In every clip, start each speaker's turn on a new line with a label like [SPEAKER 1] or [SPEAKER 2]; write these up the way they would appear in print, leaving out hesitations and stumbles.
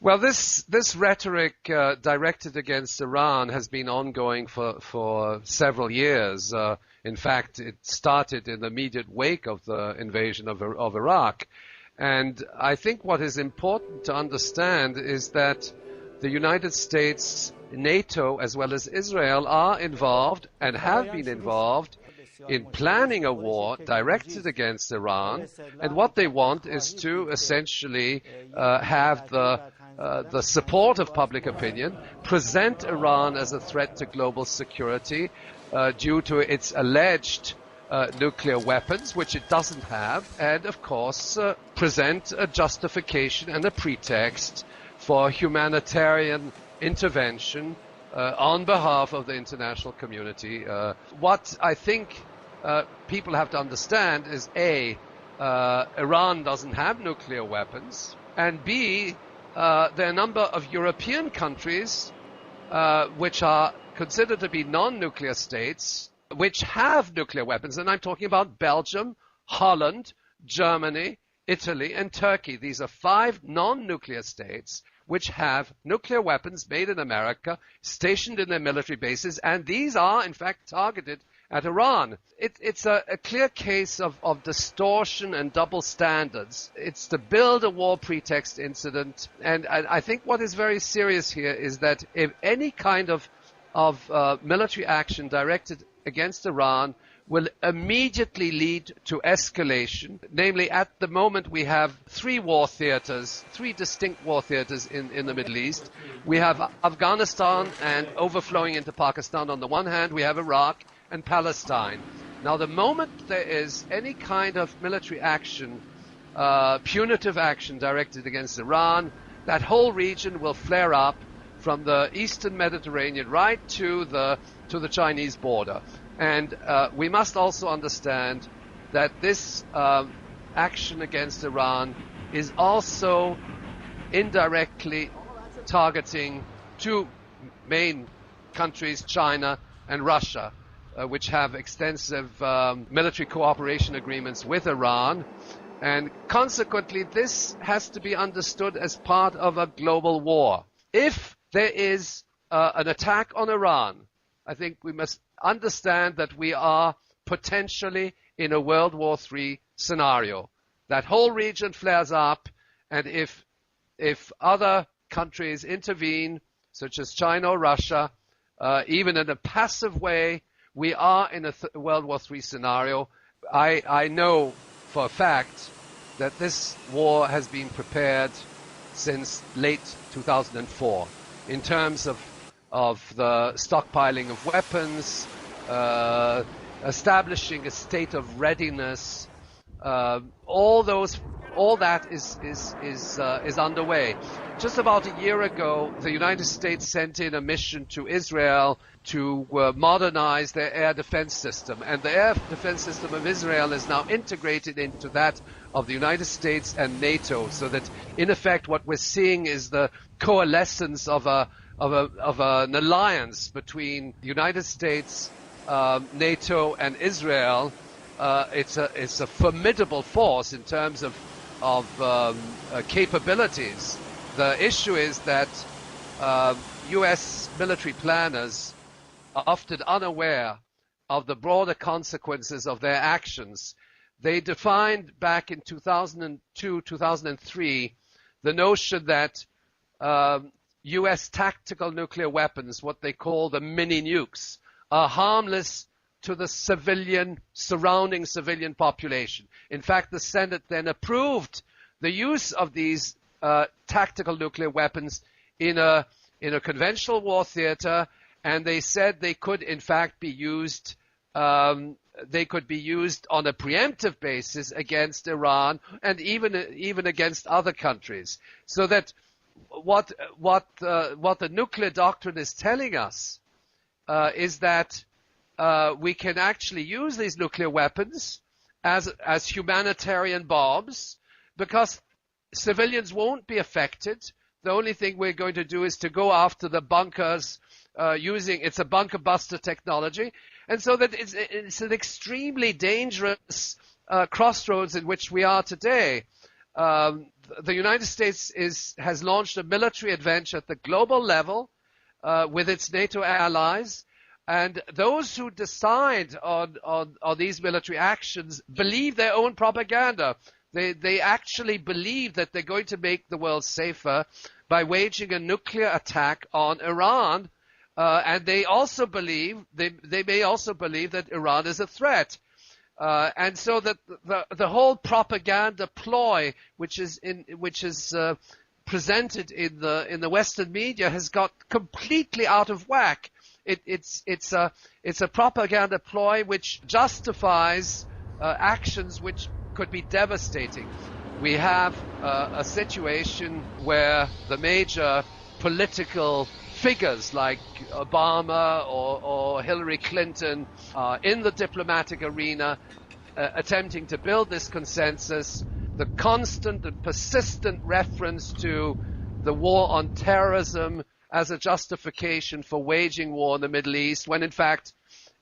[SPEAKER 1] Well, this rhetoric directed against Iran has been ongoing for several years. In fact, it started in the immediate wake of the invasion of Iraq. And I think what is important to understand is that the United States, NATO, as well as Israel are involved and have been involved in planning a war directed against Iran. And what they want is to essentially have the support of public opinion, present Iran as a threat to global security due to its alleged nuclear weapons, which it doesn't have, and of course present a justification and a pretext for humanitarian intervention on behalf of the international community. What I think people have to understand is A, Iran doesn't have nuclear weapons, and B, there are a number of European countries which are considered to be non-nuclear states which have nuclear weapons, and I'm talking about Belgium, Holland, Germany, Italy, and Turkey. These are 5 non-nuclear states which have nuclear weapons made in America, stationed in their military bases, and these are, in fact, targeted at Iran. It's a clear case of distortion and double standards. It's to build a war pretext incident, and I think what is very serious here is that if any kind of military action directed against Iran will immediately lead to escalation. Namely, at the moment we have 3 distinct war theaters in the Middle East. We have Afghanistan and overflowing into Pakistan on the one hand, we have Iraq and Palestine. Now, the moment there is any kind of military action, punitive action directed against Iran, that whole region will flare up from the eastern Mediterranean right to the Chinese border. And we must also understand that this action against Iran is also indirectly targeting 2 main countries, China and Russia, which have extensive military cooperation agreements with Iran. And consequently, this has to be understood as part of a global war. If there is an attack on Iran, I think we must understand that we are potentially in a World War III scenario. That whole region flares up, and if other countries intervene, such as China or Russia, even in a passive way, we are in a World War III scenario. I know for a fact that this war has been prepared since late 2004 in terms of the stockpiling of weapons, establishing a state of readiness. All that is underway. Just about a year ago, the United States sent in a mission to Israel to modernize their air defense system, and the air defense system of Israel is now integrated into that of the United States and NATO, so that in effect what we're seeing is the coalescence of an alliance between the United States, NATO, and Israel. It's a formidable force in terms of capabilities. The issue is that U.S. military planners are often unaware of the broader consequences of their actions. They defined back in 2002, 2003, the notion that U.S. tactical nuclear weapons, what they call the mini nukes, are harmless to the surrounding civilian population. In fact, the Senate then approved the use of these tactical nuclear weapons in a conventional war theater, and they said they could in fact be used. They could be used on a preemptive basis against Iran and even against other countries. So that what the nuclear doctrine is telling us is that we can actually use these nuclear weapons as humanitarian bombs, because civilians won't be affected. The only thing we're going to do is to go after the bunkers it's a bunker buster technology. And so that it's an extremely dangerous crossroads in which we are today. the United States has launched a military adventure at the global level with its NATO allies. And those who decide on these military actions believe their own propaganda. They actually believe that they're going to make the world safer by waging a nuclear attack on Iran. And they also believe, they may also believe that Iran is a threat. And so that the whole propaganda ploy, which is presented in the Western media, has got completely out of whack. It's a propaganda ploy which justifies actions which could be devastating. We have a situation where the major political figures like Obama or Hillary Clinton are in the diplomatic arena attempting to build this consensus. The constant and persistent reference to the war on terrorism as a justification for waging war in the Middle East, when in fact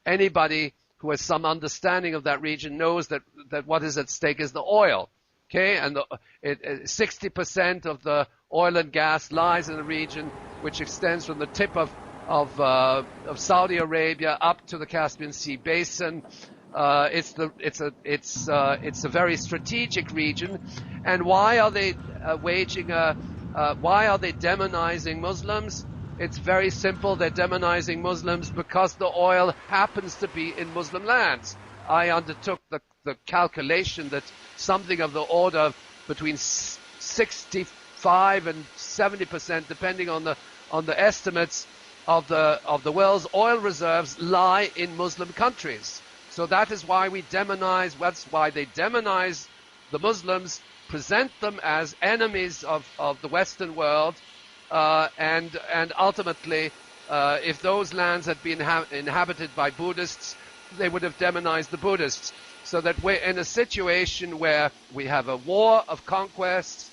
[SPEAKER 1] anybody who has some understanding of that region knows that what is at stake is the oil. Okay, and 60% of the oil and gas lies in the region, which extends from the tip of Saudi Arabia up to the Caspian Sea basin. It's a very strategic region. And why are they why are they demonizing Muslims? It's very simple. They're demonizing Muslims because the oil happens to be in Muslim lands. I undertook the calculation that something of the order of between 65 and 70%, depending on the estimates of the world's oil reserves, lie in Muslim countries. So that is why we demonize. That's why they demonize the Muslims, present them as enemies of the Western world, and ultimately, if those lands had been inhabited by Buddhists, they would have demonized the Buddhists. So that we're in a situation where we have a war of conquest.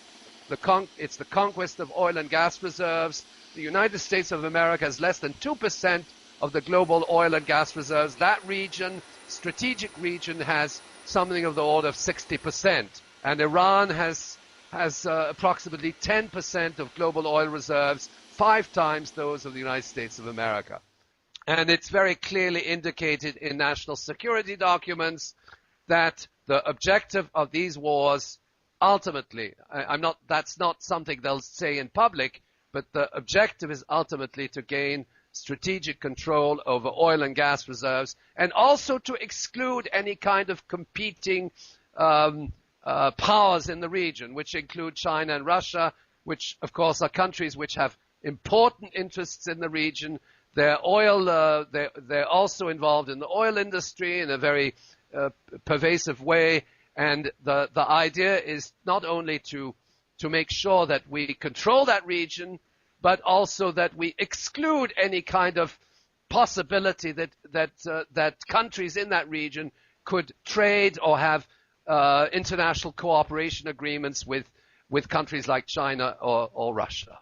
[SPEAKER 1] It's the conquest of oil and gas reserves. The United States of America has less than 2% of the global oil and gas reserves. That region, strategic region, has something of the order of 60%. And Iran has approximately 10% of global oil reserves, 5 times those of the United States of America. And it's very clearly indicated in national security documents that the objective of these wars ultimately, that's not something they'll say in public, but the objective is ultimately to gain strategic control over oil and gas reserves, and also to exclude any kind of competing powers in the region, which include China and Russia, which of course are countries which have important interests in the region. They're also involved in the oil industry in a very pervasive way, and the idea is not only to make sure that we control that region, but also that we exclude any kind of possibility that countries in that region could trade or have international cooperation agreements with countries like China or Russia.